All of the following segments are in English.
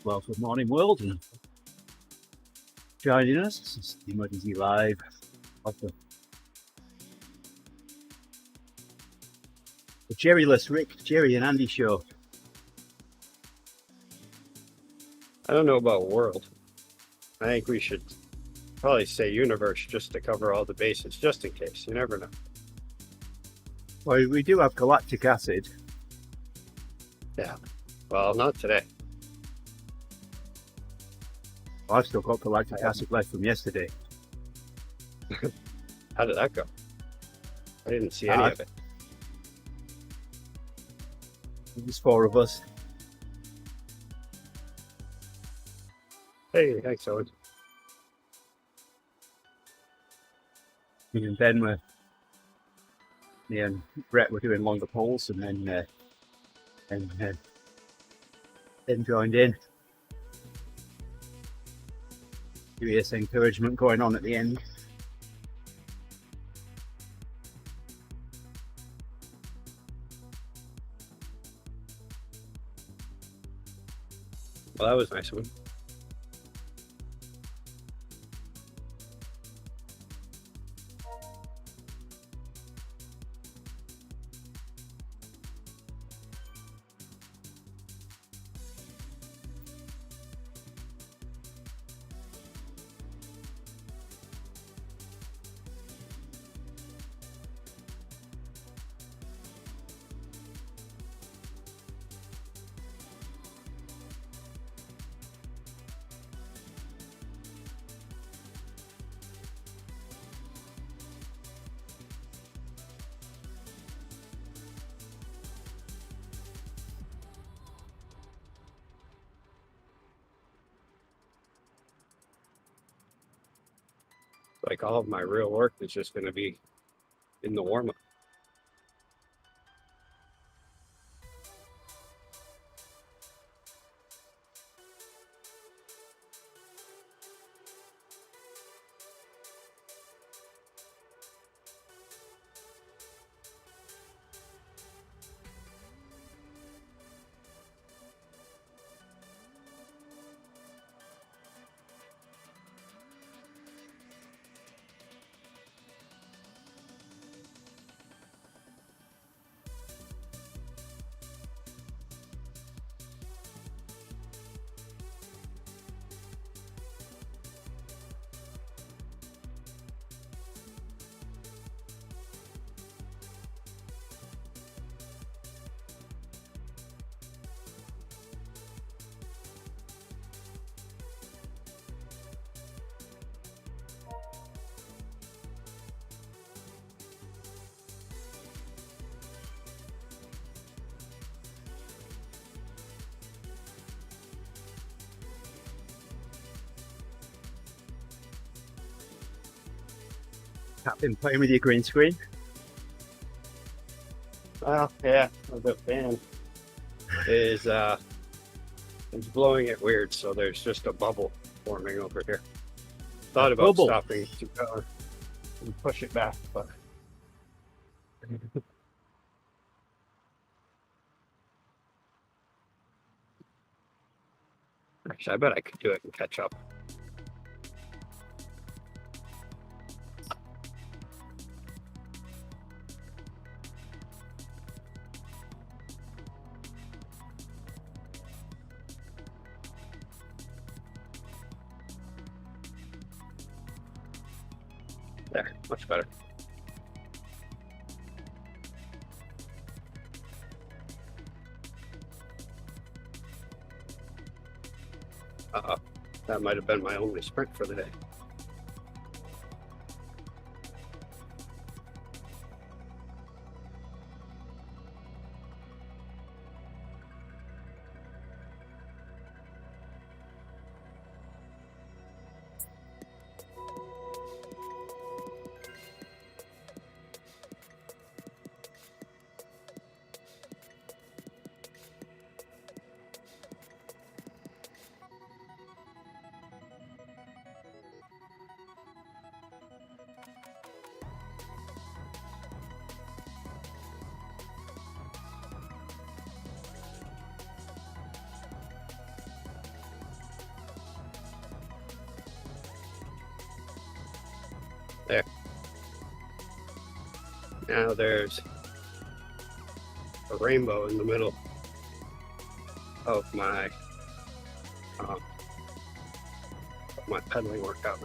well for Morning World and joining us. This is TeamODZ Live of the Gerrie-less Rick, Gerrie and Andy show. I don't know about world. I think we should probably say universe just to cover all the bases, just in case. You never know. Well, we do have galactic acid. Yeah. Well, not today. I've still got galactic acid left from yesterday. How did that go? I didn't see any of it. There's 4 of us. Hey, thanks, Owen. Me and Ben were, me and Brett were doing longer poles, and then joined in. Curious encouragement going on at the end. Well, that was a nice one. Like all of my real work is just going to be in the warm-up. Been playing with your green screen. Well, yeah, the fan is blowing it weird, so there's just a bubble forming over here. Thought about stopping to go and push it back, but actually, I bet I could do it and catch up. There, much better. That might have been my only sprint for the day. Now there's a rainbow in the middle of my pedaling workout,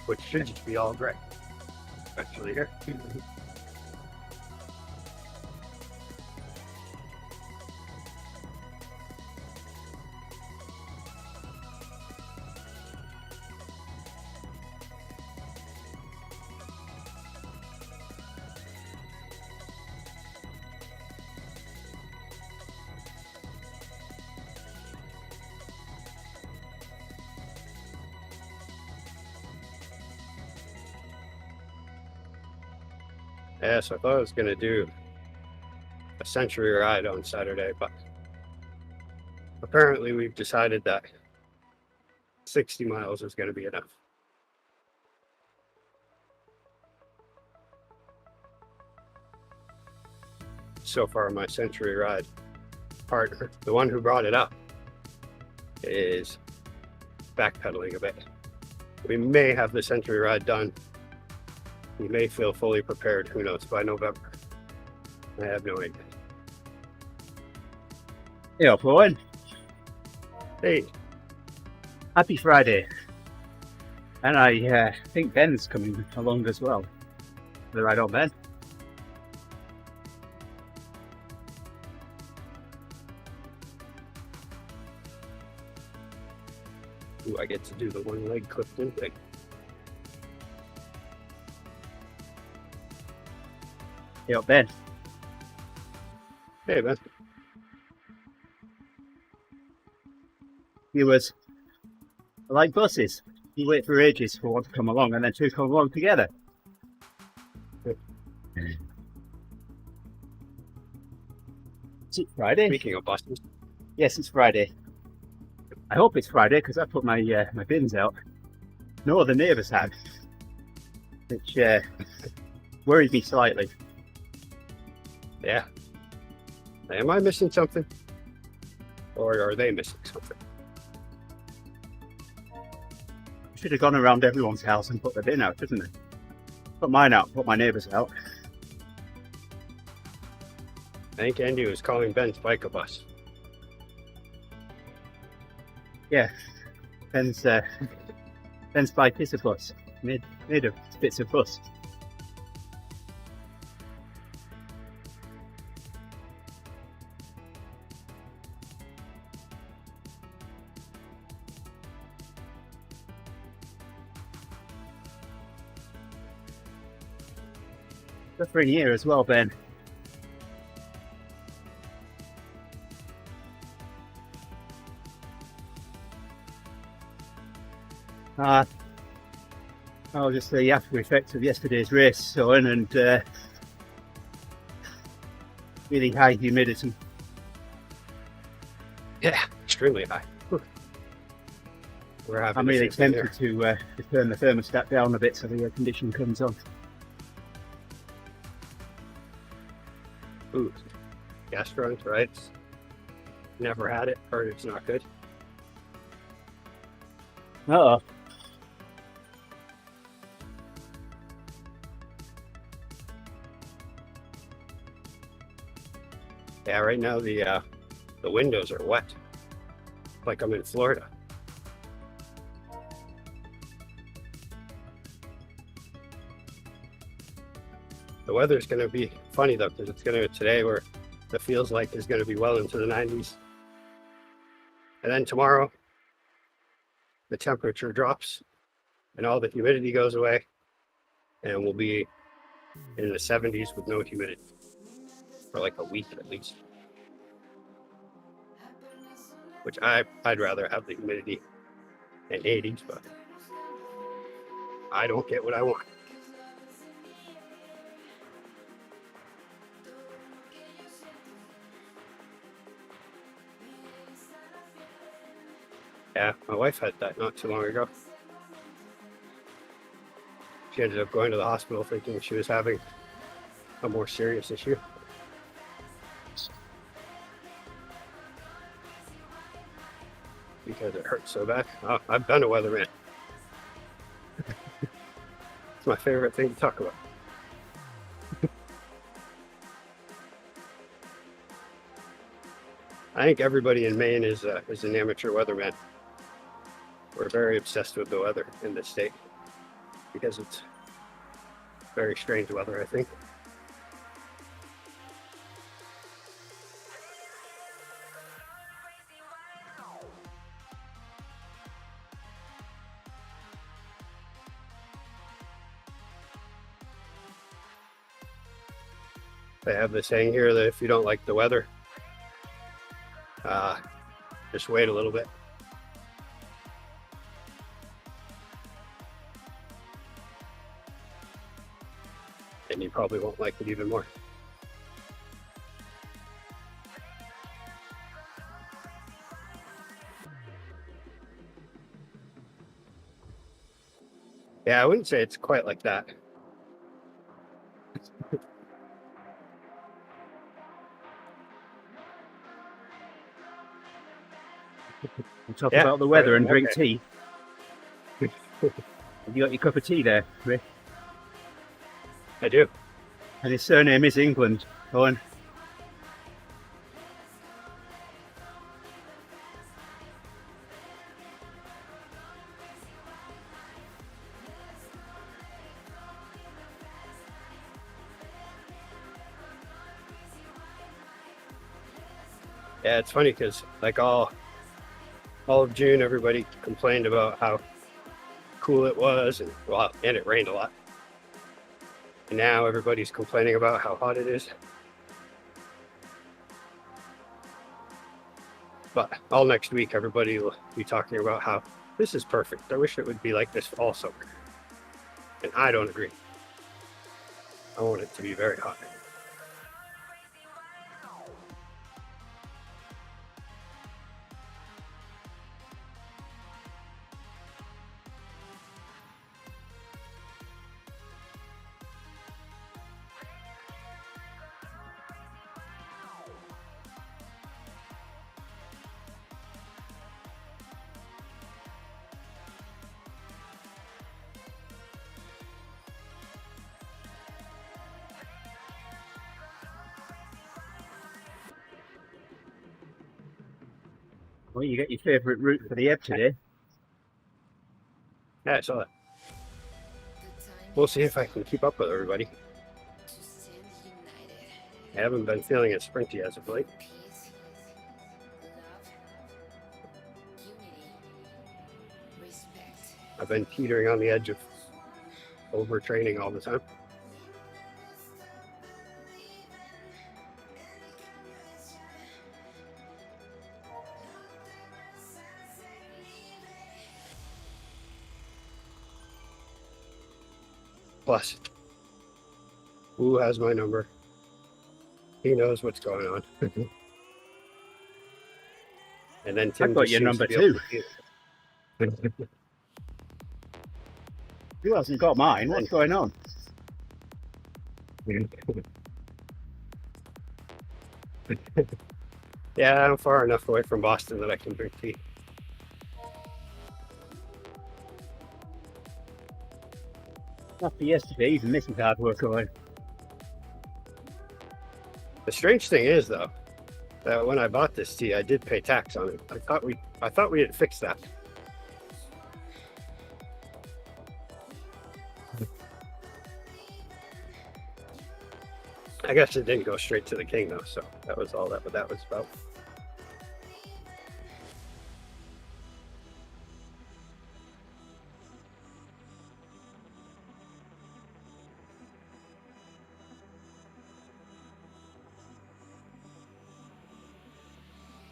which should just be all gray. Actually, here. Yeah, so I thought I was going to do a century ride on Saturday, but apparently we've decided that 60 miles is going to be enough. So far, my century ride partner, the one who brought it up, is backpedaling a bit. We may have the century ride done. We may feel fully prepared, who knows, by November. I have no idea. Yeah, Owen. Hey, Happy Friday. And I think Ben's coming along as well. The ride on, Ben. ooh, I get to do the one leg clipped in thing. Yeah, Ben. Hey, man. Viewers, like buses. You wait for ages for one to come along and then two come along together. Is it Friday? Speaking of buses, Yes, it's Friday. I hope it's Friday because I put my my bins out. No, the neighbours had, which worried me slightly. yeah. Am I missing something? Or are they missing something? Should have gone around everyone's house and put the bin out, shouldn't they? Put mine out, put my neighbours out. I think Andy was calling Ben's bike a bus. Yeah, Ben's bike is a bus, made of bits of bus. Suffering here as well, Ben. Just the after effects of yesterday's race, so and really high humidity. Yeah, extremely high. We're having I'm the really same thing tempted to turn the thermostat down a bit so the air conditioning comes on. there. Ooh, gastroenteritis. Never had it. Heard it's not good. Uh-oh. Yeah, right now the windows are wet. Like I'm in Florida. The weather's going to be funny though, because it's going to today where it feels like it's going to be well into the 90s. And then tomorrow, the temperature drops and all the humidity goes away, and we'll be in the 70s with no humidity for like a week at least. Which I'd rather have the humidity in 80s, but I don't get what I want. Yeah, my wife had that not too long ago. She ended up going to the hospital thinking she was having a more serious issue. Because it hurts so bad. Oh, I've been a weatherman. It's my favorite thing to talk about. I think everybody in Maine is an amateur weatherman. We're very obsessed with the weather in this state because it's very strange weather, I think. They have this saying here that if you don't like the weather, just wait a little bit. And you probably won't like it even more. Yeah, I wouldn't say it's quite like that. We'll talk Yeah, about the weather right, and drink okay. tea. Have you got your cup of tea there, Rick? I do. And his surname is England, Owen. Yeah, it's funny because like all of June, everybody complained about how cool it was, and well, and it rained a lot. And now everybody's complaining about how hot it is. But all next week, everybody will be talking about how this is perfect. I wish it would be like this all summer. And I don't agree. I want it to be very hot. Well, you get your favourite route for the ebb today. Yeah, I saw that. We'll see if I can keep up with everybody. I haven't been feeling as sprinty as of late. I've been teetering on the edge of overtraining all the time. Plus, who has my number? He knows what's going on. And then Tim I've got just your seems number to be able too. to see it. Who hasn't got mine? What's going on? Yeah, I'm far enough away from Boston that I can drink tea. After yesterday, even this is hard work going. The strange thing is, though, that when I bought this tea, I did pay tax on it. I thought we had fixed that. I guess it didn't go straight to the king, though, so that was all that was about.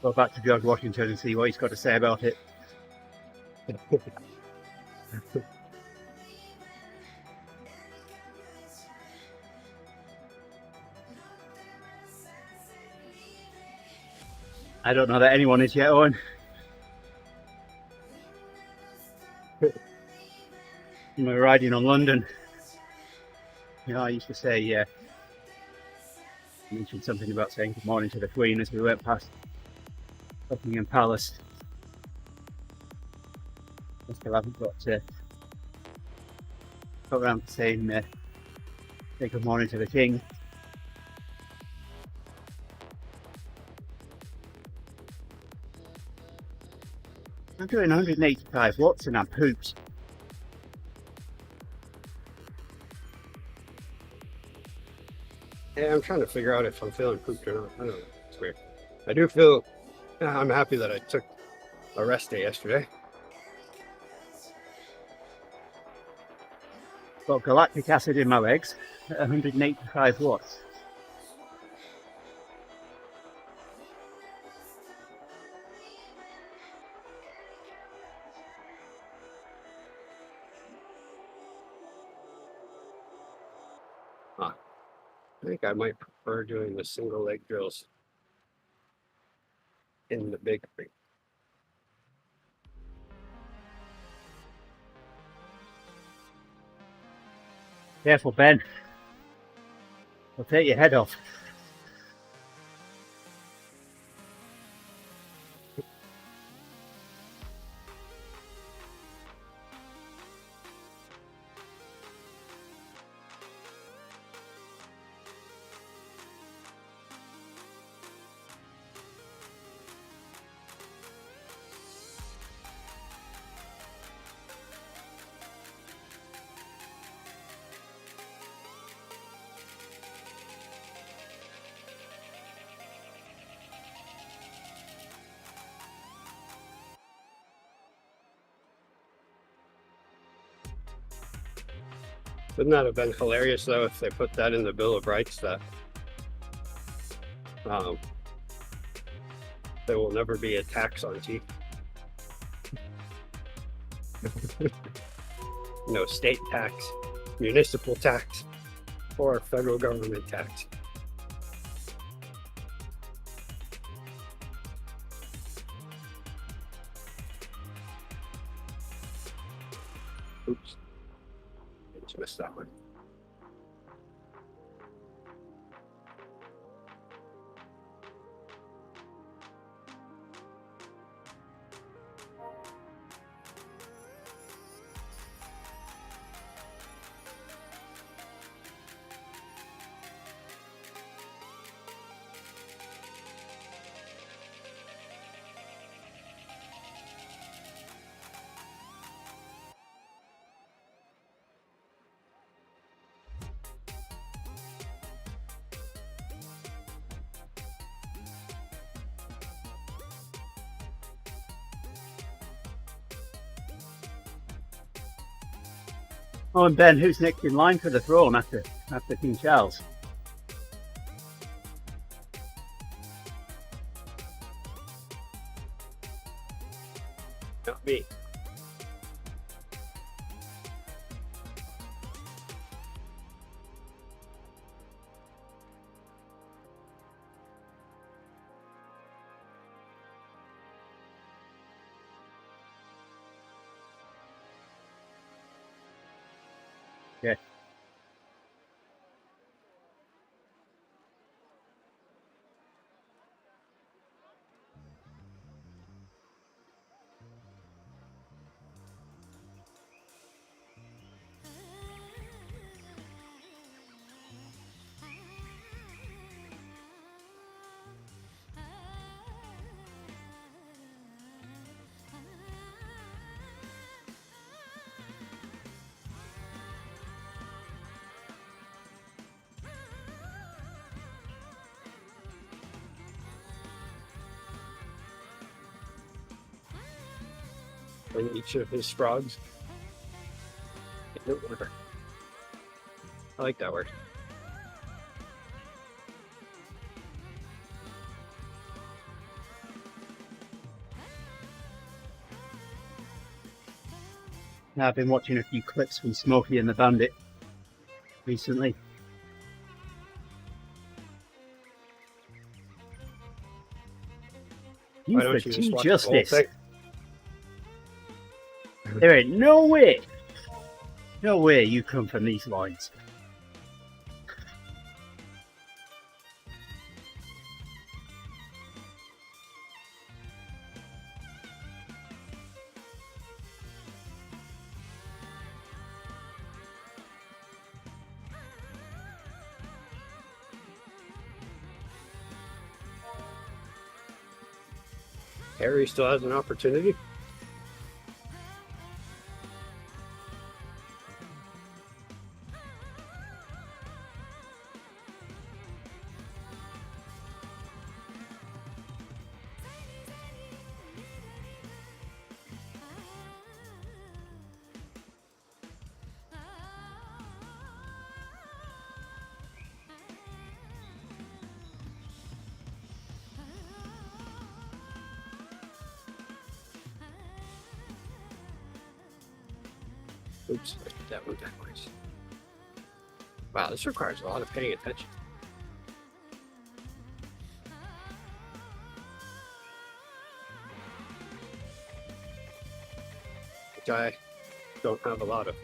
Go back to George Washington and see what he's got to say about it. I don't know that anyone is yet, Owen. When we were riding on London, you know, I used to say, I mentioned something about saying good morning to the Queen as we went past Buckingham Palace. I still haven't got around to saying Say good morning to the king. I'm doing 185 watts and I'm pooped. Yeah, I'm trying to figure out if I'm feeling pooped or not. I don't know. It's weird. I do feel, I'm happy that I took a rest day yesterday. Got galactic acid in my legs at 185 watts. I think I might prefer doing the single leg drills in the big ring. Careful, Ben. I'll take your head off. Wouldn't that have been hilarious though if they put that in the Bill of Rights that there will never be a tax on teeth? No state tax, municipal tax, or federal government tax. Oops. Just missed that one. Oh, and Ben, who's next in line for the throne after King Charles? Not me. Yeah. In each of his frogs. I like that word. Now, I've been watching a few clips from Smokey and the Bandit recently. Why You don't for you just tea watch the whole justice. thing? There ain't no way you come from these lines. Harry still has an opportunity. Oops, I did that one backwards. Wow, this requires a lot of paying attention. Which I don't have a lot of,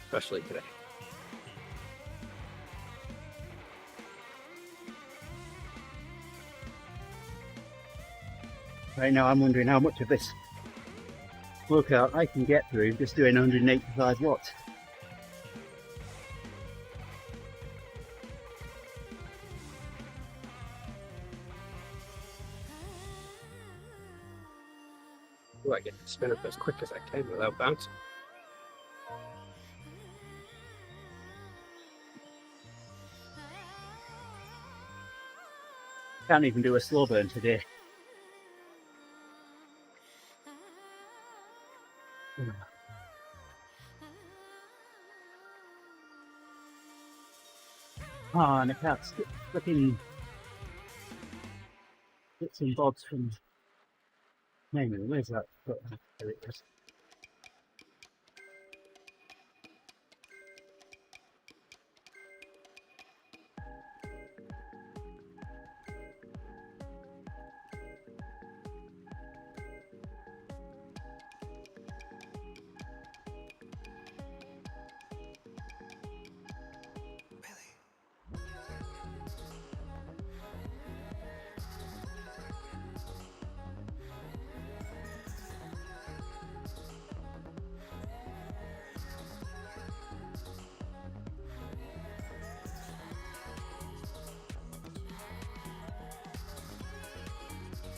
especially today. Right now I'm wondering how much of this workout I can get through just doing 185 watts. Do I get to spin up as quick as I can without bouncing? Can't even do a slow burn today. Oh, and I can't skip flipping bits and bobs from memory. Where's that button? There it is.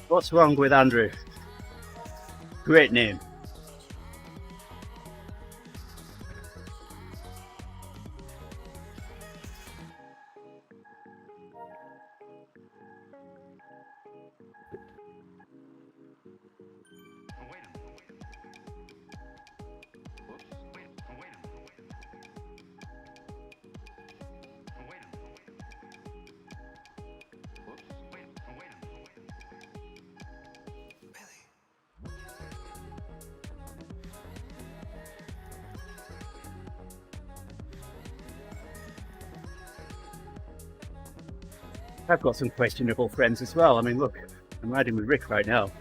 What's wrong with Andrew? Great name. I've got some questionable friends as well. I mean, look, I'm riding with Rick right now.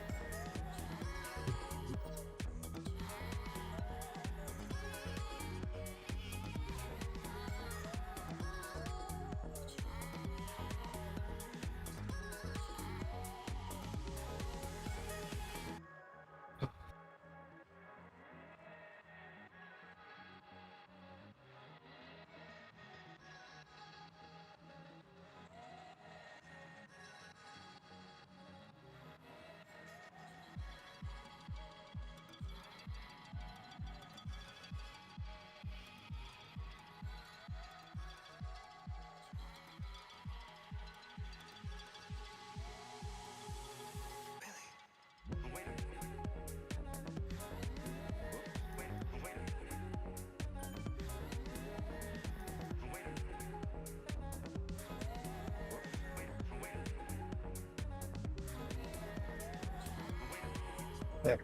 There.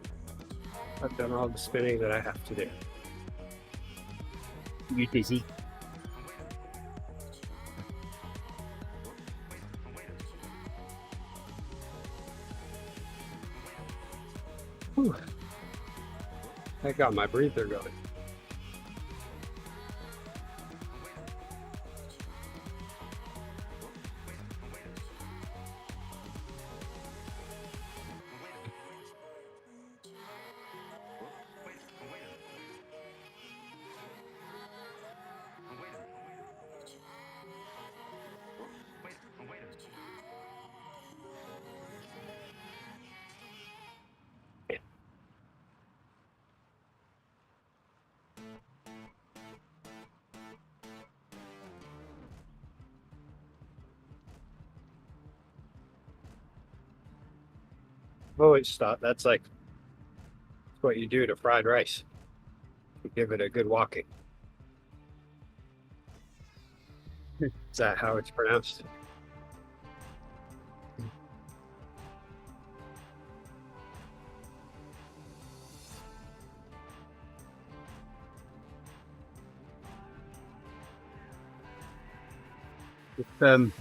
I've done all the spinning that I have to do. You dizzy? Whew. I got my breather going. always thought that's like what you do to fried rice. You give it a good walking. Is that how it's pronounced? If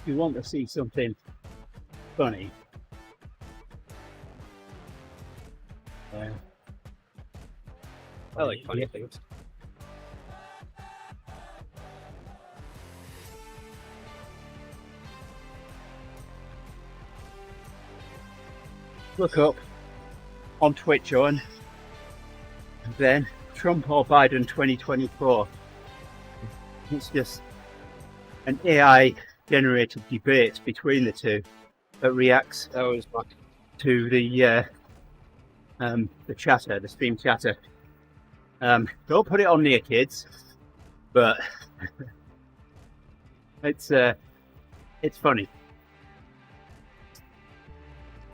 you want to see something funny, I like funny things. look up on Twitch on, and then Trump or Biden 2024. It's just an AI generated debate between the two that reacts That was my, to the chatter, the stream chatter. Don't put it on near kids, but it's funny.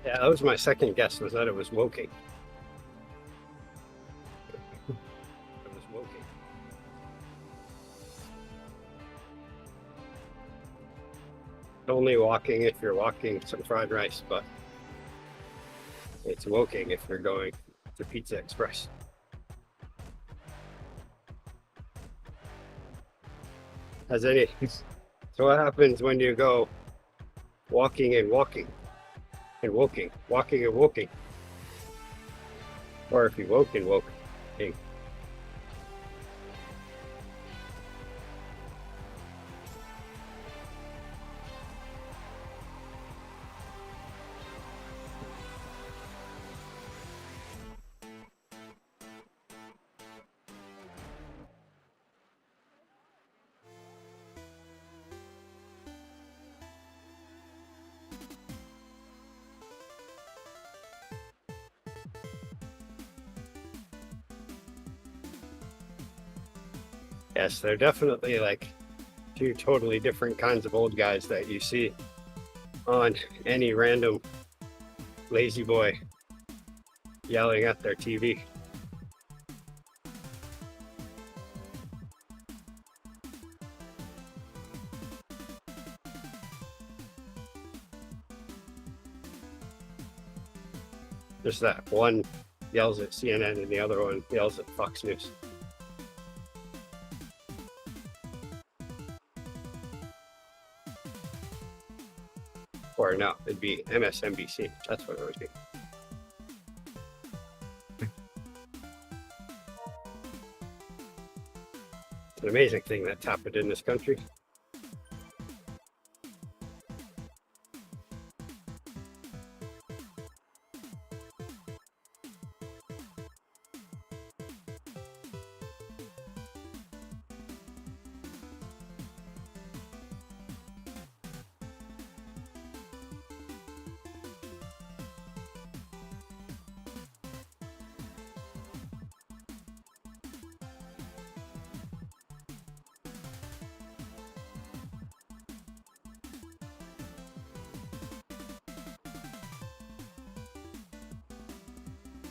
yeah, that was my second guess, was that it was woking. It was woking. Only walking if you're walking some fried rice, but it's woking if you're going to Pizza Express. Has any? So what happens when you go walking and walking and woking, walking and woking, or if you woke and woke? Yes, they're definitely like two totally different kinds of old guys that you see on any random lazy boy yelling at their TV. Just that one yells at CNN and the other one yells at Fox News. Or no, it'd be MSNBC. That's what it would be. It's an amazing thing that's happened in this country.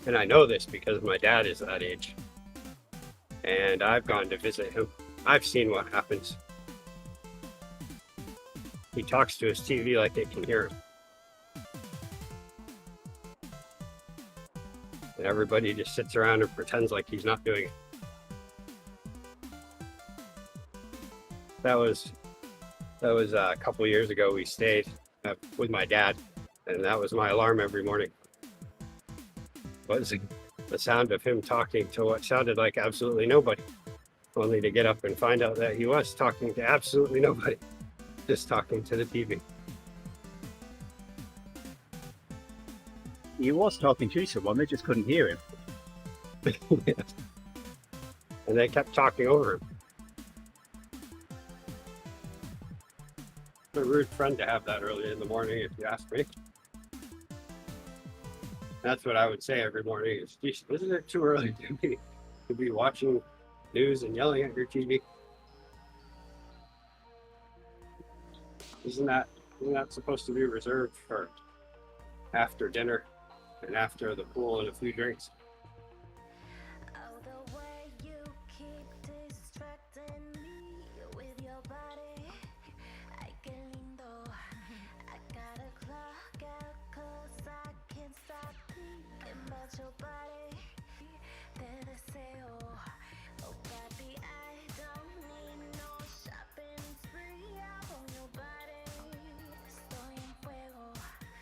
And I know this because my dad is that age. And I've gone to visit him. I've seen what happens. He talks to his TV like they can hear him. And everybody just sits around and pretends like he's not doing it. That was a couple of years ago. We stayed with my dad, and that was my alarm every morning. Was the sound of him talking to what sounded like absolutely nobody, only to get up and find out that he was talking to absolutely nobody, just talking to the TV. He was talking to someone, they just couldn't hear him. Yes. And they kept talking over him. A rude friend to have that early in the morning, if you ask me. That's what I would say every morning is, geez, isn't it too early to be watching news and yelling at your TV? Isn't that That's supposed to be reserved for after dinner and after the pool and a few drinks.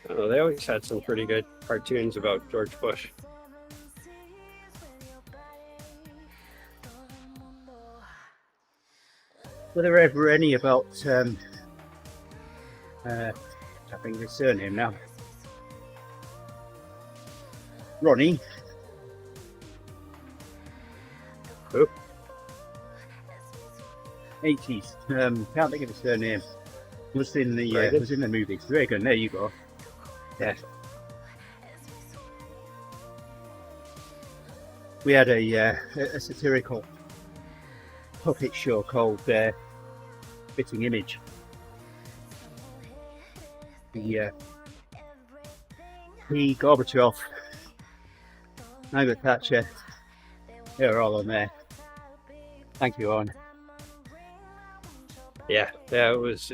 Oh, they always had some pretty good cartoons about George Bush. Were there ever any about I think his surname now? Ronnie. Who? 80s. Can't think of his surname. Was in the Reagan? was in the movies. Reagan. There you go. Yeah. We had a satirical puppet show called Spitting Image. He Gorbachev, Margaret Thatcher, they were all on there. Thank you, Owen. Yeah, it was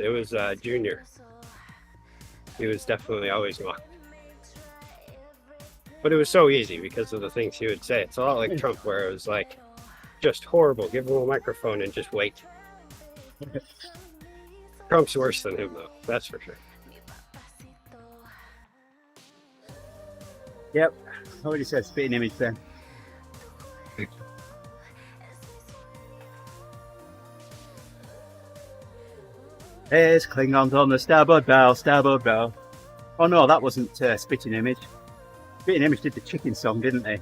Junior. He was definitely always mocked. But it was so easy because of the things he would say. It's a lot like Trump, where it was like, just horrible, give him a microphone and just wait. Trump's worse than him, though, that's for sure. Yep, I already said Spitting Image then. There's Klingons on the starboard bow, starboard bow. Oh no, that wasn't Spitting Image. Spitting Image did the chicken song, didn't they?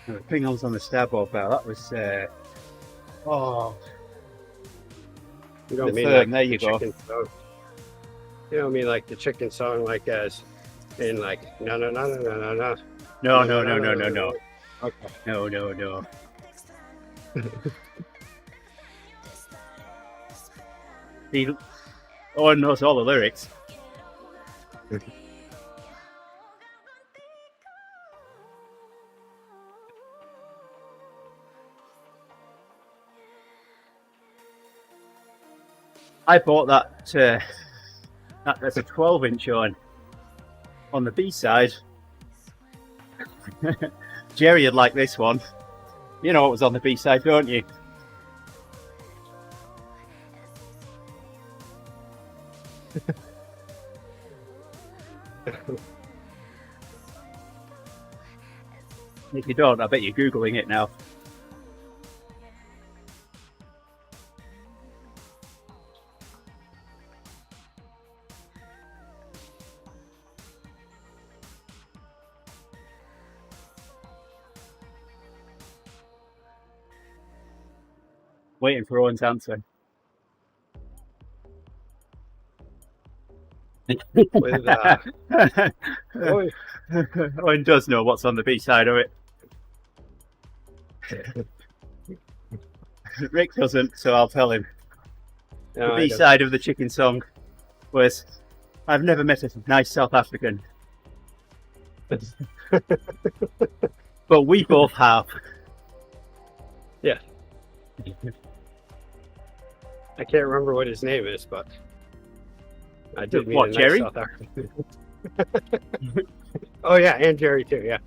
No, Klingons on the starboard bow, that was... oh, You don't The mean third, like there the you go. chicken song. You don't mean like the chicken song, like as in like no. no. Okay. No. See, Owen knows all the lyrics. I bought that. That's a 12-inch on the B side. Gerrie would like this one. You know what was on the B side, don't you? If you don't, I bet you're Googling it now. Waiting for Owen's answer. With oh, Owen does know what's on the B side of it. Rick doesn't, so I'll tell him. no, The I B don't. side of the chicken song was, I've never met a nice South African. But we both have. Yeah. I can't remember what his name is, but I did mean What, a nice Gerrie? South African. Oh yeah, and Gerrie too. Yeah,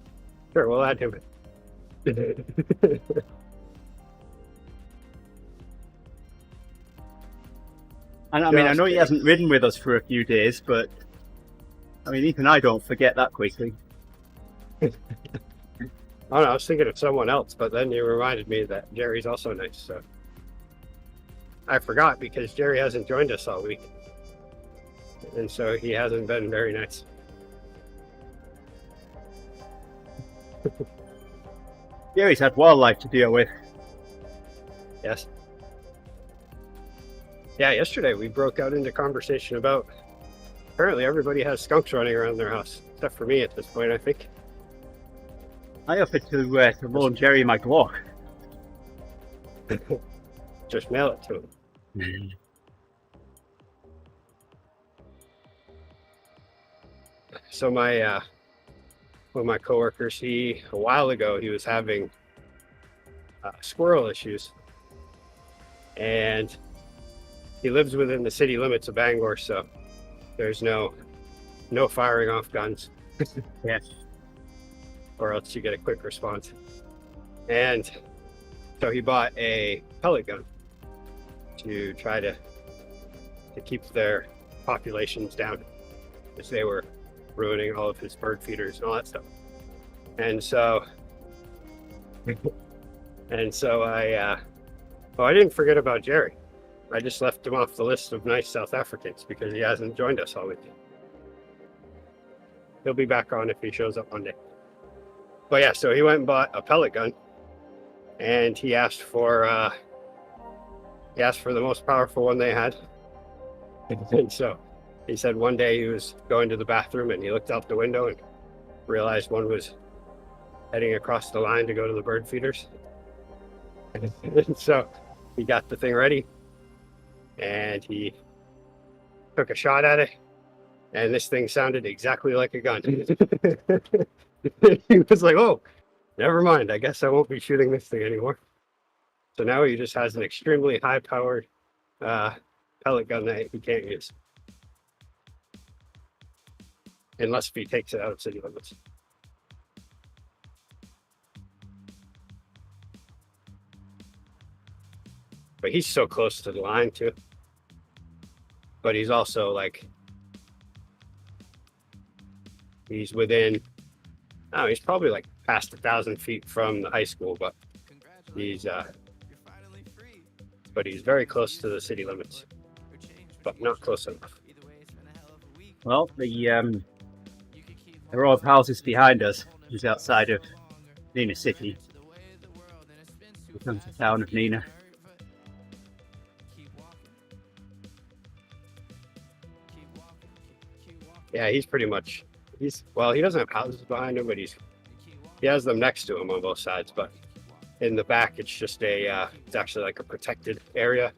sure, we'll add him in. And I mean, I Just know he kidding. hasn't ridden with us for a few days, but I mean, even I don't forget that quickly. Oh no, I was thinking of someone else, but then you reminded me that Gerrie's also nice. So I forgot because Gerrie hasn't joined us all week, and so he hasn't been very nice. Gerrie's had wildlife to deal with. Yes. Yeah, yesterday we broke out into conversation about apparently everybody has skunks running around their house, except for me at this point, I think. I offered to loan Gerrie my Glock. Just mail it to him. So my one of my coworkers, a while ago, he was having squirrel issues, and he lives within the city limits of Bangor, so there's no firing off guns. Yeah. Or else you get a quick response. And so he bought a pellet gun to try to keep their populations down, because they were ruining all of his bird feeders and all that stuff. And so I didn't forget about Gerrie. I just left him off the list of nice South Africans because he hasn't joined us all week. He'll be back on if he shows up Monday. But yeah, so he went and bought a pellet gun, and he asked for the most powerful one they had. And so he said one day he was going to the bathroom and he looked out the window and realized one was heading across the line to go to the bird feeders. And so he got the thing ready and he took a shot at it, and this thing sounded exactly like a gun. He was like, oh, never mind, I guess I won't be shooting this thing anymore. So now he just has an extremely high powered pellet gun that he can't use unless he takes it out of city limits. But he's so close to the line too. But he's also like, he's within, he's probably like past 1,000 feet from the high school, but he's very close to the city limits, but not close enough. Well, the row of houses behind us is outside of Nina City. It becomes the town of Nina. Yeah, he's pretty much, he doesn't have houses behind him, but he has them next to him on both sides, but in the back it's just it's actually like a protected area.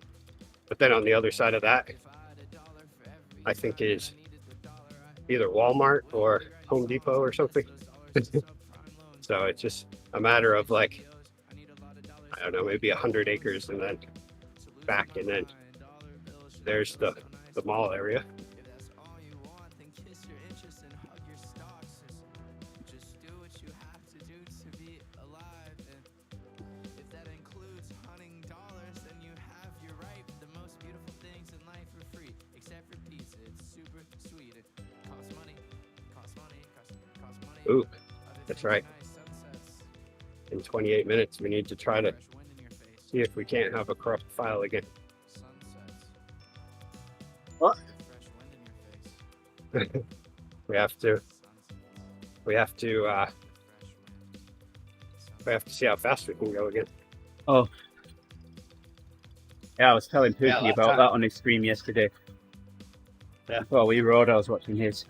But then on the other side of that, I think is either Walmart or Home Depot or something. So it's just a matter of like, I don't know, maybe 100 acres and then back, and then there's the mall area. Ooh, that's right. In 28 minutes, we need to try to see if we can't have a corrupt file again. What? We have to see how fast we can go again. Oh. Yeah, I was telling Pookie Yeah, about that on his stream yesterday. Yeah. Before we rode, I was watching his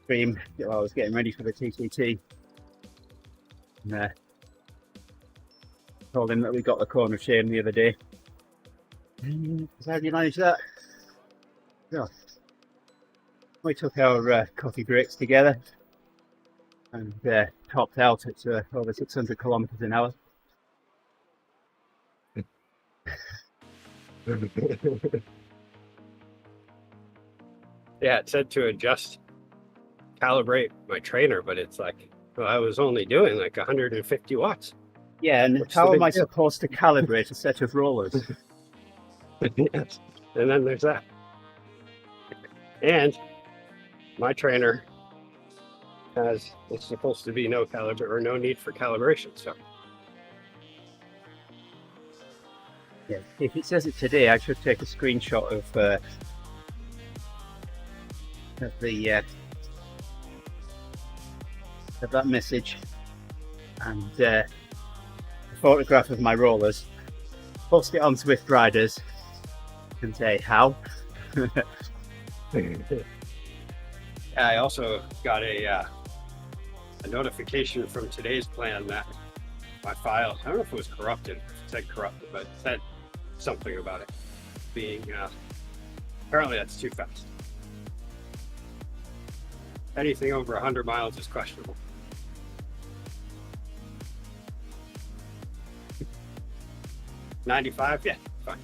stream while I was getting ready for the TTT. And, told him that we got the corner of shame the other day. How did you manage that? Yeah. We took our coffee breaks together and topped out at over 600 kilometers an hour. Yeah, it said to calibrate my trainer, but it's like, well, I was only doing like 150 watts. Yeah, and What's how the big am I deal? supposed to calibrate a set of rollers? Yes. And then there's that. And my trainer it's supposed to be no need for calibration. So Yeah. If it says it today, I should take a screenshot of that message and a photograph of my rollers, post it on Swift Riders and say how. I also got a notification from today's plan that my file, I don't know if it was corrupted, it said corrupted, but it said something about it. being, apparently that's too fast. Anything over 100 miles is questionable. $95, yeah, fine.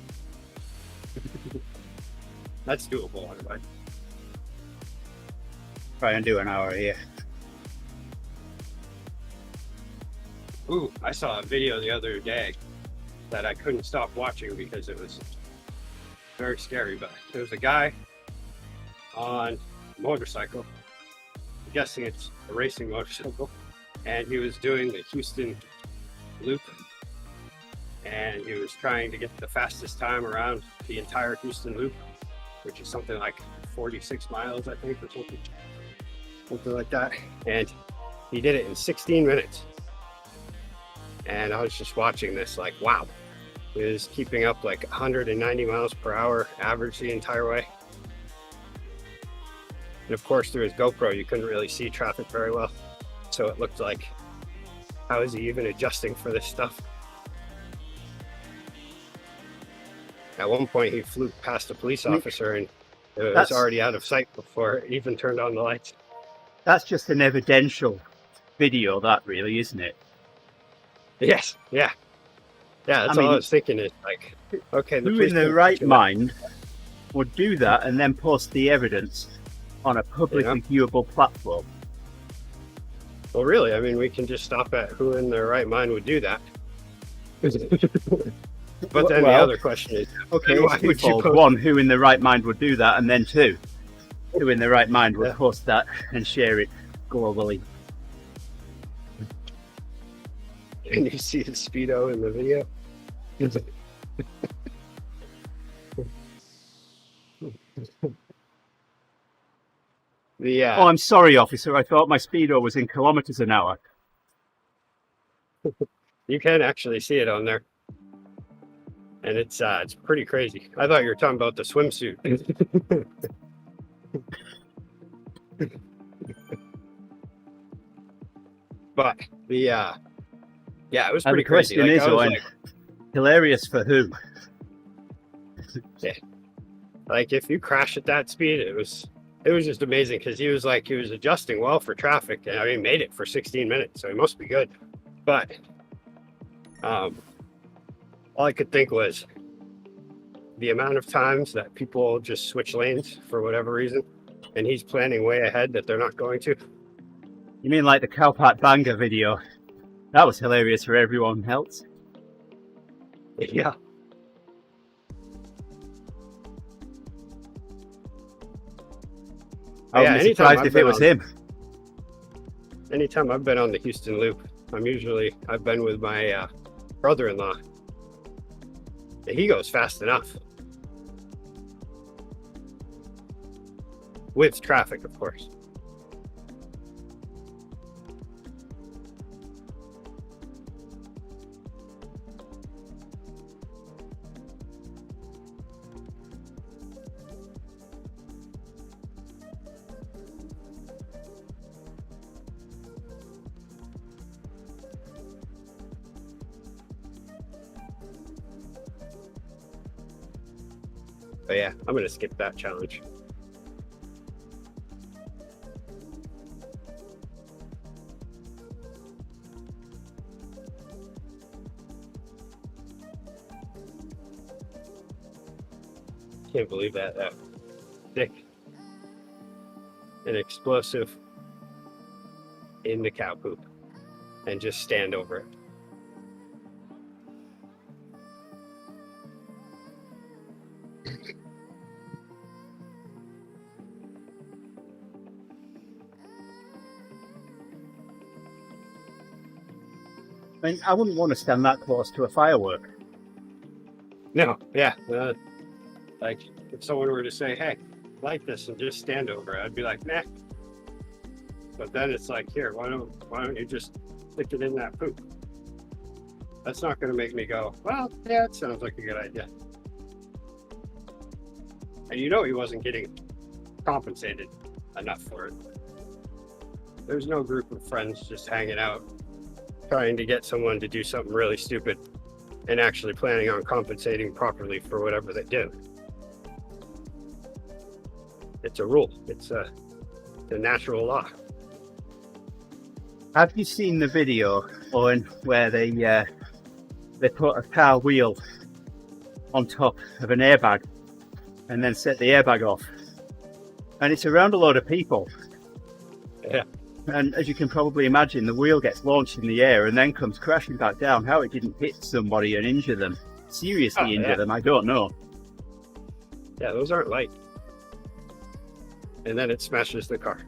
That's doable on a bike. Try and do an hour here. Ooh, I saw a video the other day that I couldn't stop watching because it was very scary, but there was a guy on a motorcycle, I'm guessing it's a racing motorcycle, and he was doing the Houston loop, and he was trying to get the fastest time around the entire Houston loop, which is something like 46 miles, I think, or something like that. And he did it in 16 minutes. And I was just watching this like, wow, he was keeping up like 190 miles per hour average the entire way. And of course, through his GoPro, you couldn't really see traffic very well. So it looked like, how is he even adjusting for this stuff? At one point, he flew past a police officer and it was already out of sight before it even turned on the lights. That's just an evidential video, that really, isn't it? Yes, yeah. Yeah, that's all I was thinking is like, okay, who in their right mind would do that and then post the evidence on a publicly viewable platform? Well, really, I mean, we can just stop at who in their right mind would do that. But then the other question is, okay, why would you post? One, who in their right mind would do that, and then two, who in their right mind would post that and share it globally? Can you see the Speedo in the video? Oh, I'm sorry, officer. I thought my Speedo was in kilometers an hour. You can actually see it on there. And it's pretty crazy. I thought you were talking about the swimsuit. But the yeah, it was pretty crazy. The question is, hilarious for who? Yeah. Like if you crash at that speed, it was just amazing because he was adjusting well for traffic, and I mean, made it for 16 minutes, so he must be good. But all I could think was the amount of times that people just switch lanes for whatever reason, and he's planning way ahead that they're not going to. You mean like the Cowpat Banger video? That was hilarious for everyone else. Yeah. I wouldn't be surprised if it was him. Anytime I've been on the Houston Loop, I've been with my brother-in-law. He goes fast enough. With traffic, of course. But yeah, I'm going to skip that challenge. Can't believe that thick and explosive in the cow poop and just stand over it. I mean, I wouldn't want to stand that close to a firework. No, yeah. Like, if someone were to say, hey, light this and just stand over it, I'd be like, nah. But then it's like, here, why don't you just stick it in that poop? That's not going to make me go, well, yeah, it sounds like a good idea. And you know he wasn't getting compensated enough for it. There's no group of friends just hanging out trying to get someone to do something really stupid and actually planning on compensating properly for whatever they do. it's a rule. It's a natural law. Have you seen the video, Owen, where they put a car wheel on top of an airbag and then set the airbag off? And it's around a load of people. Yeah. And as you can probably imagine, the wheel gets launched in the air and then comes crashing back down. How it didn't hit somebody and injure them, seriously injure them, I don't know. Yeah, those aren't light. And then it smashes the car.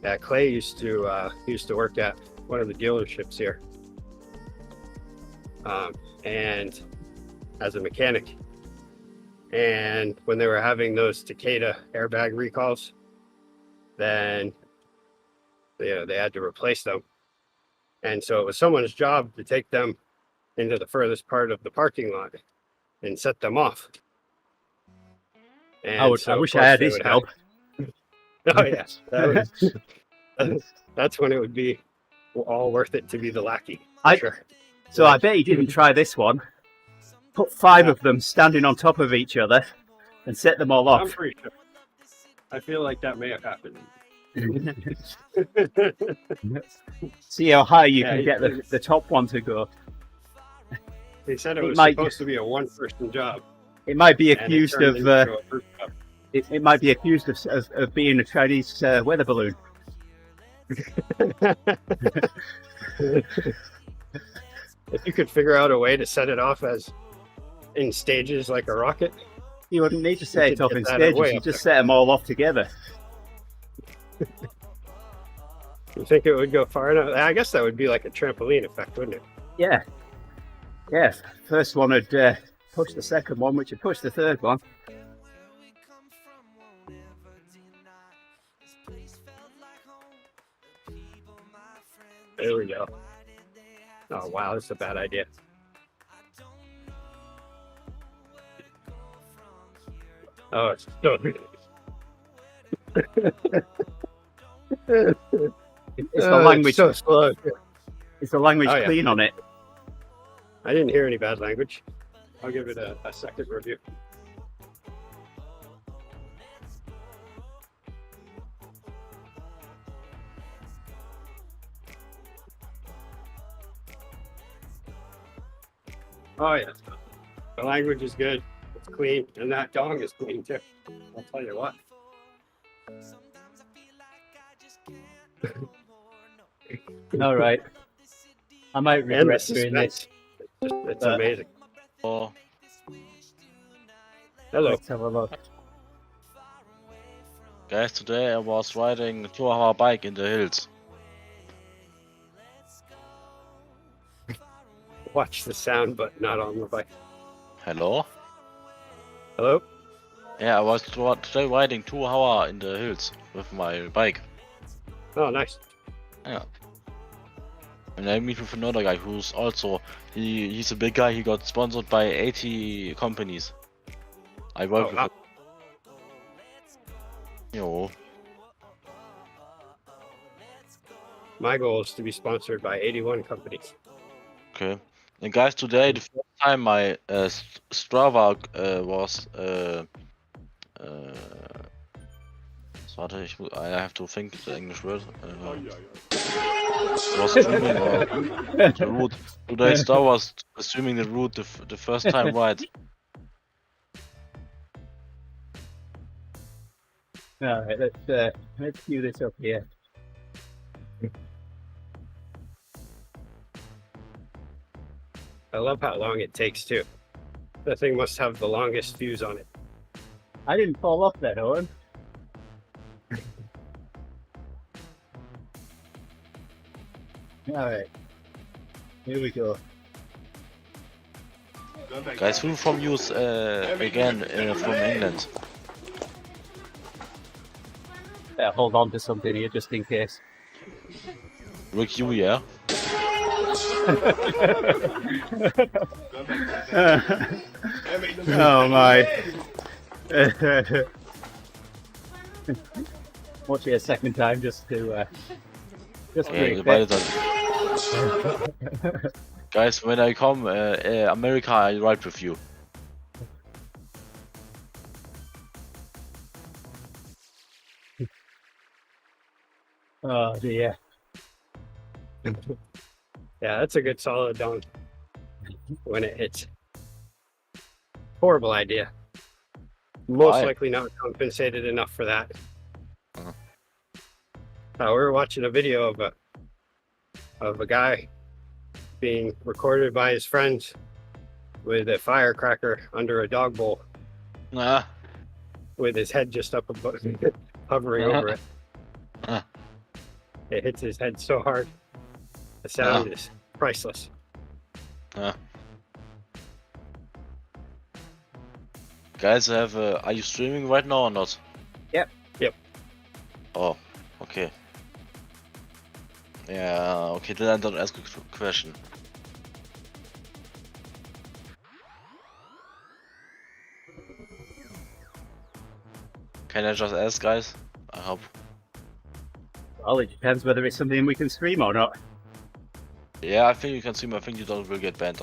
Yeah, Clay used to work at one of the dealerships here, and as a mechanic. And when they were having those Takeda airbag recalls, then they had to replace them. And so it was someone's job to take them into the furthest part of the parking lot and set them off. And I wish I had his help. Oh yeah, that's when it would be all worth it to be the lackey. Sure. So I bet he didn't try this one. Put 5 of them standing on top of each other and set them all off. I'm pretty sure. I feel like that may have happened. See how high you can get the top one to go. They said it was supposed to be a one-person job. It might be accused of. It might be accused of being a Chinese weather balloon. If you could figure out a way to set it off as in stages like a rocket, you wouldn't need to set it off in stages. You just set them all off together. You think it would go far enough? I guess that would be like a trampoline effect, wouldn't it? Yeah. Yeah. First one would push the second one, which would push the third one. There we go. Oh wow, that's a bad idea. Oh, it's so It's the language. So slow. It's the language clean on it. I didn't hear any bad language. I'll give it a second review. Oh yeah, the language is good. It's clean, and that dong is clean too. I'll tell you what. All right. I might regret doing this. It's amazing. Oh, Hello. Let's have a look. guys, today I was riding a 2-hour bike in the hills. Watch the sound, but not on the bike. Hello? Hello? Yeah, I was today riding 2 hours in the hills with my bike. Oh, nice. Yeah. And I meet with another guy who's also, he's a big guy, he got sponsored by 80 companies. I work with him. Yo. My goal is to be sponsored by 81 companies. Okay. And guys, today, the first time my Strava was I have to think the English word. Was streaming or the route. Today Strava was streaming the route the first time right. All right, let's cue this up here. I love how long it takes too. That thing must have the longest fuse on it. I didn't fall off that, Owen. All right, here we go. Guys, who from you again from England? Hold on to something here just in case. Rick, you, yeah? Oh my. Watch it a second time just to Yeah, Guys, when I come America, I ride with you. Oh dear. Yeah, that's a good solid down when it hits. Horrible idea. Most Why? likely not compensated enough for that. Uh-huh. We were watching a video of a guy being recorded by his friends with a firecracker under a dog bowl Nah. with his head just up above, hovering over it. It hits his head so hard. The sound is priceless. Guys, are you streaming right now or not? Yep. Yep. Oh, okay. Yeah, okay, then I don't ask a question. Can I just ask, guys? I hope. Well, it depends whether it's something we can stream or not. Yeah, I think you can stream. I think you don't will get banned.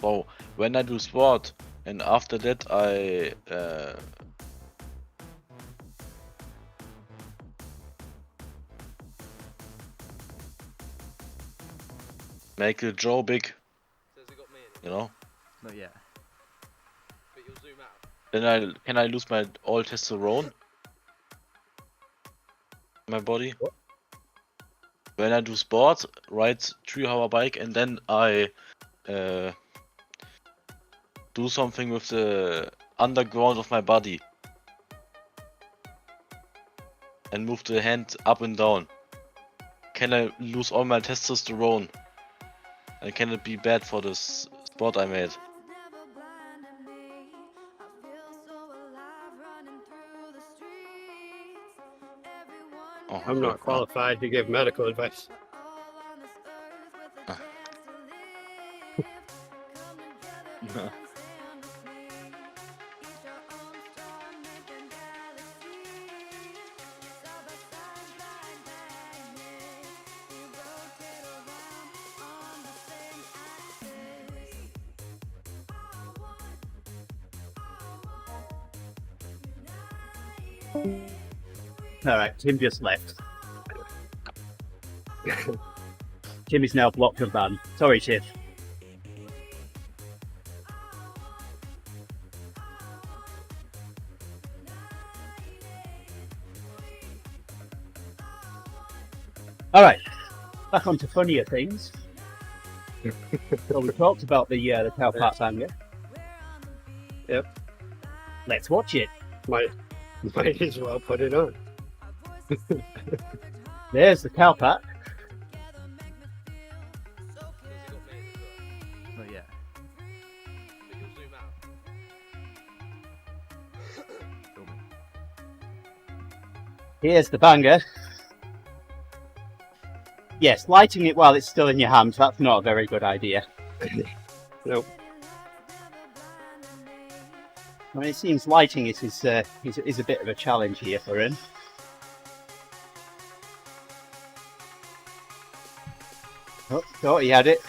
So when I do sport and after that I make a Joe big, you know, Not yet. then can I lose my all testosterone in my body? What? When I do sport, ride 3-hour bike, and then I do something with the underground of my body and move the hand up and down. Can I lose all my testosterone? And can it be bad for this sport I made? Oh, I'm not okay. qualified to give medical advice. Alright, Tim just left. Tim is now blocked and banned. Sorry, Tim. Alright, back on to funnier things. So we talked about the cow part banger. Yep. Let's watch it. Might as well put it on. There's the cow pack. Not yet. Here's the banger. Yes, lighting it while it's still in your hands, that's not a very good idea. Nope. I mean, it seems lighting it is a bit of a challenge here for him. Oh, thought he had it.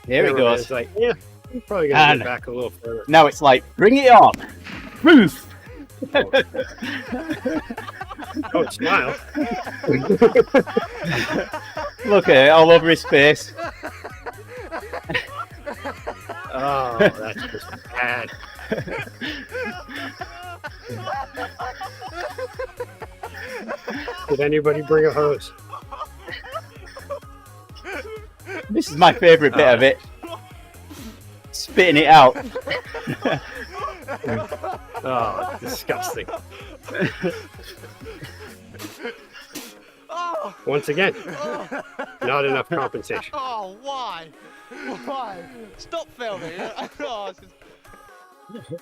Here he goes. It's like, yeah, I'm probably gonna And- get back a little further. Now it's like, bring it on! Ruth! Don't smile. Look at it, all over his face. Oh, that's just bad. Did anybody bring a hose? This is my favourite bit of it. Spitting it out. Oh, it's disgusting. Once again, not enough compensation. Oh, why? Why? Stop filming. Oh, this is...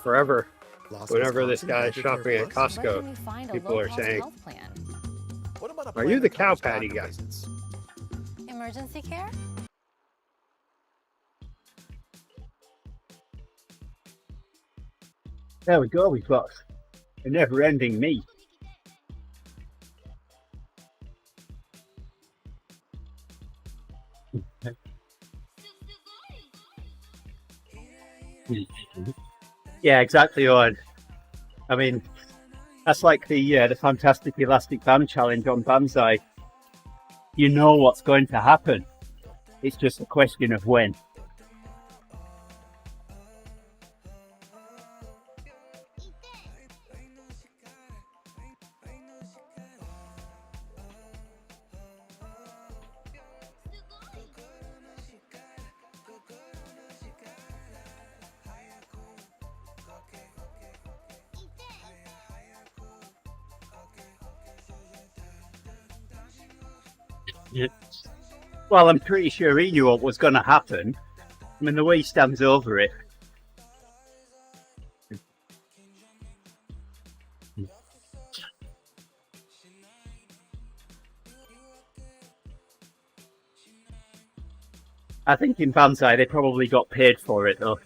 Forever. Lost Whenever this Wisconsin guy's Badger shopping at Plus. Costco, people are saying, What about a "Are you plan the that cow covers patty doctor guy?" visits? Emergency care? There we go. We've got a never-ending meet. Yeah, exactly, Owen. I mean, that's like the fantastic elastic band challenge on Banzai. You know what's going to happen. It's just a question of when. Yeah. Well, I'm pretty sure he knew what was going to happen. I mean, the way he stands over it. I think in Banzai they probably got paid for it though.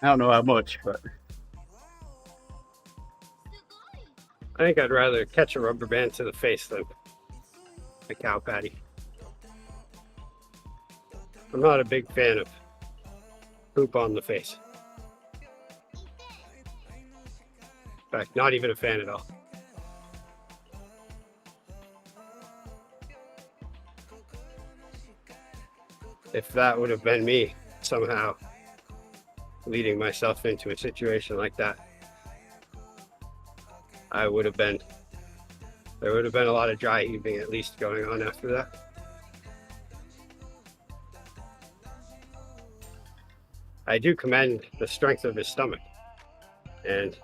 I don't know how much, but I think I'd rather catch a rubber band to the face than a cow patty. I'm not a big fan of poop on the face. In fact, not even a fan at all. If that would have been me somehow leading myself into a situation like that, there would have been a lot of dry heaving at least going on after that. I do commend the strength of his stomach and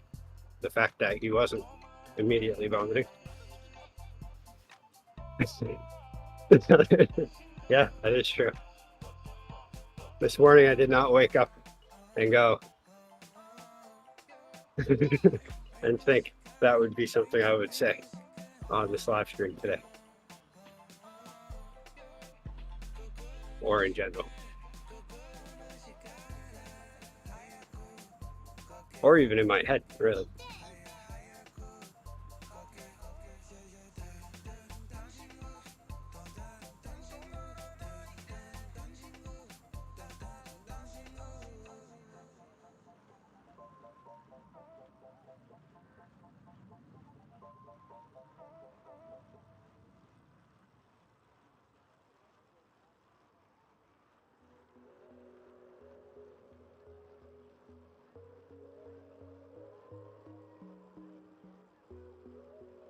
the fact that he wasn't immediately vomiting. Yeah, that is true. This morning I did not wake up and go and think that would be something I would say on this live stream today. Or in general. Or even in my head, really.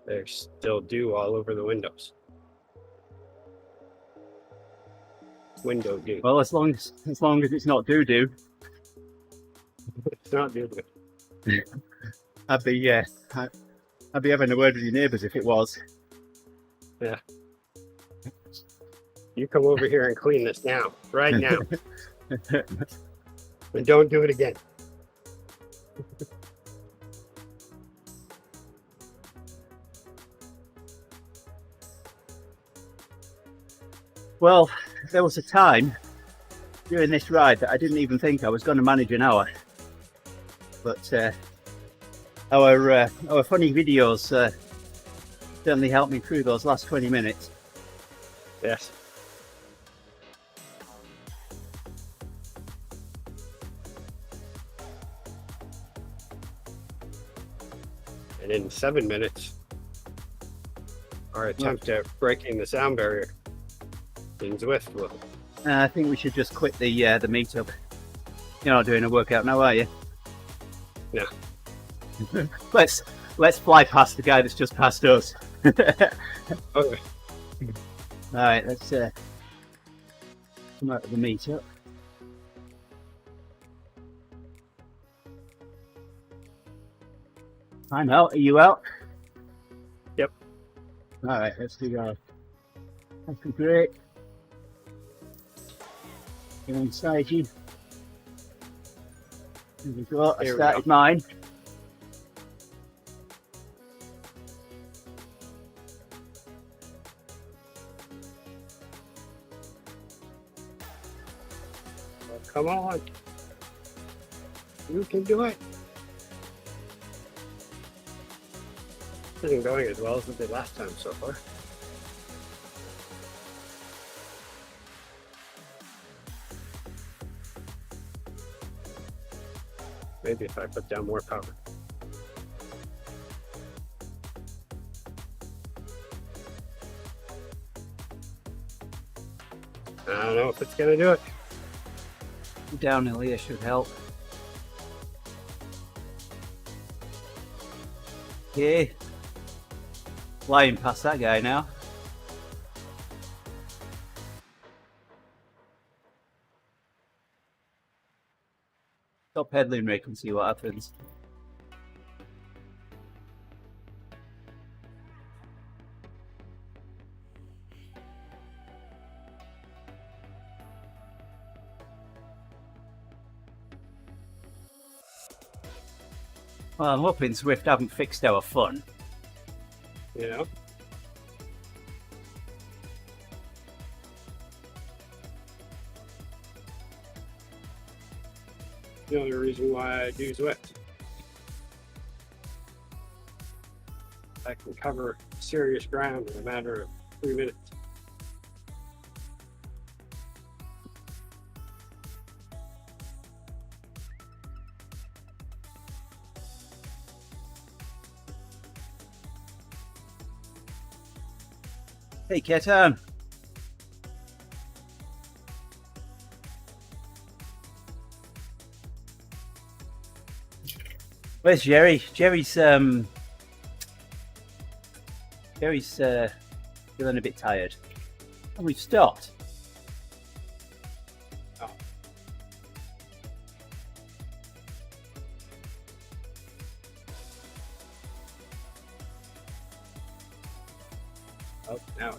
There's still dew all over the windows. Window dew. well, as long as it's not doo-doo, It's not dew. I'd be having a word with your neighbours if it was. Yeah. You come over here and clean this now, right now. And don't do it again. Well, there was a time during this ride that I didn't even think I was going to manage an hour. But our funny videos certainly helped me through those last 20 minutes. Yes. And in 7 minutes, our attempt at breaking the sound barrier in Zwift will. I think we should just quit the meetup. You're not doing a workout now, are you? No. let's fly past the guy that's just passed us. Okay. All right, let's come out of the meetup. I'm out. Are you out? Yep. All right, let's do that. That's great. Go inside you. There we go. I Here we started mine. Well, come on. You can do it. This isn't going as well as it did last time so far. Maybe if I put down more power. I don't know if it's gonna do it. Downhill here should help. Okay. Flying past that guy now. Stop pedaling, Rick, and see what happens. Well, I'm hoping Swift haven't fixed our fun. You know? The only reason why I do Zwift. I can cover serious ground in a matter of 3 minutes. Hey, Ketan. Where's Gerrie? Gerrie's feeling a bit tired. And we've stopped. Oh. Oh, now.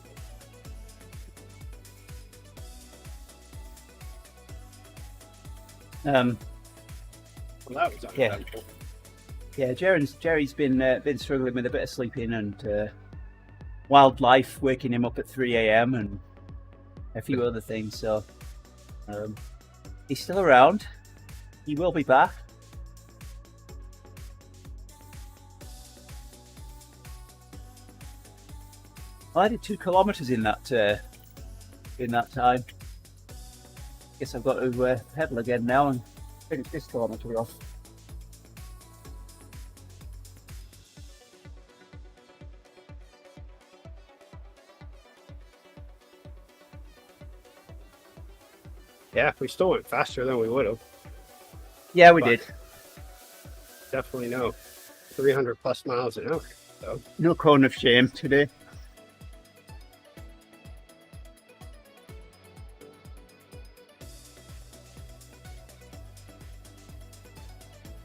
Um, Well, that was uneventful. yeah, Gerrie's been struggling with a bit of sleeping and wildlife waking him up at 3 a.m. and a few other things. So he's still around. He will be back. I did 2 kilometers in that time. Guess I've got to pedal again now and finish this kilometer off. Yeah, we still went faster than we would have. Yeah, we But- did. Definitely no 300 plus miles an hour. So No cone of shame today.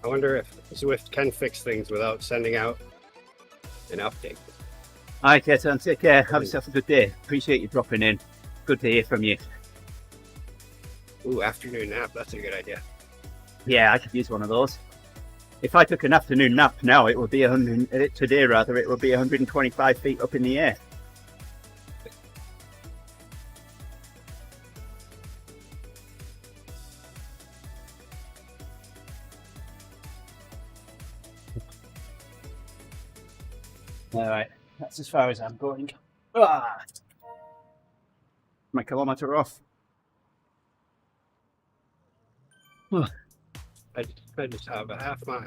I wonder if Zwift can fix things without sending out an update. All right, Ketan, take care. Have yourself a good day. Appreciate you dropping in. Good to hear from you. Ooh, afternoon nap. That's a good idea. Yeah, I could use one of those. If I took an afternoon nap now, it would be 100. Today, rather, it would be 125 feet up in the air. All right, that's as far as I'm going. Ah! My kilometer off. I just have a half mile.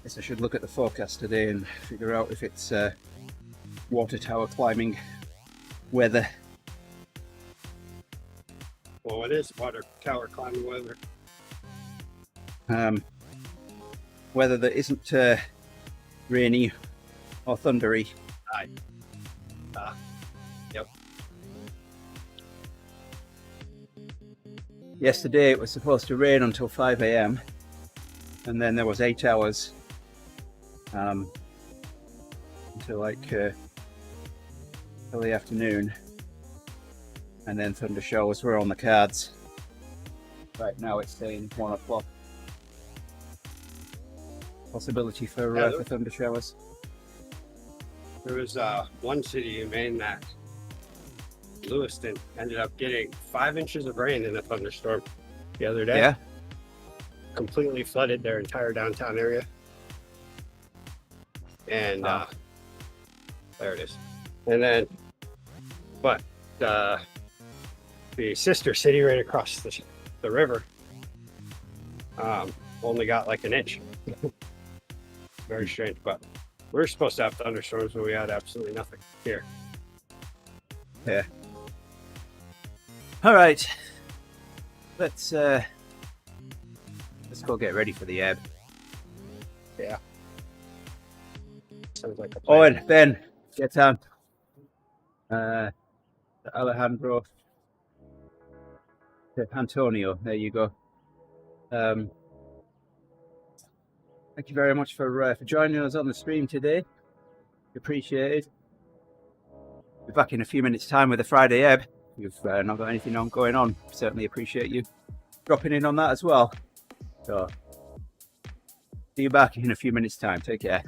Guess I should look at the forecast today and figure out if it's water tower climbing weather. Well, it is water tower climbing weather. Weather that isn't rainy or thundery. Yep. Yesterday it was supposed to rain until 5 a.m. and then there was 8 hours until like till the afternoon, and then thunder showers were on the cards. Right now it's saying 1 o'clock. Possibility for thunder showers. There was one city in Maine that Lewiston ended up getting 5 inches of rain in a thunderstorm the other day. Yeah. Completely flooded their entire downtown area. And there it is. And then, but the sister city right across the river only got like an inch. Very strange, but we were supposed to have thunderstorms, but we had absolutely nothing here. Yeah. All right. Let's go get ready for the ebb. Yeah. Sounds like a Oh, plan. and Ben, get on. Alejandro, Antonio. There you go. Thank you very much for joining us on the stream today. Appreciate it. Be back in a few minutes' time with a Friday ebb. You've not got anything going on. Certainly appreciate you dropping in on that as well. So, see you back in a few minutes' time. Take care.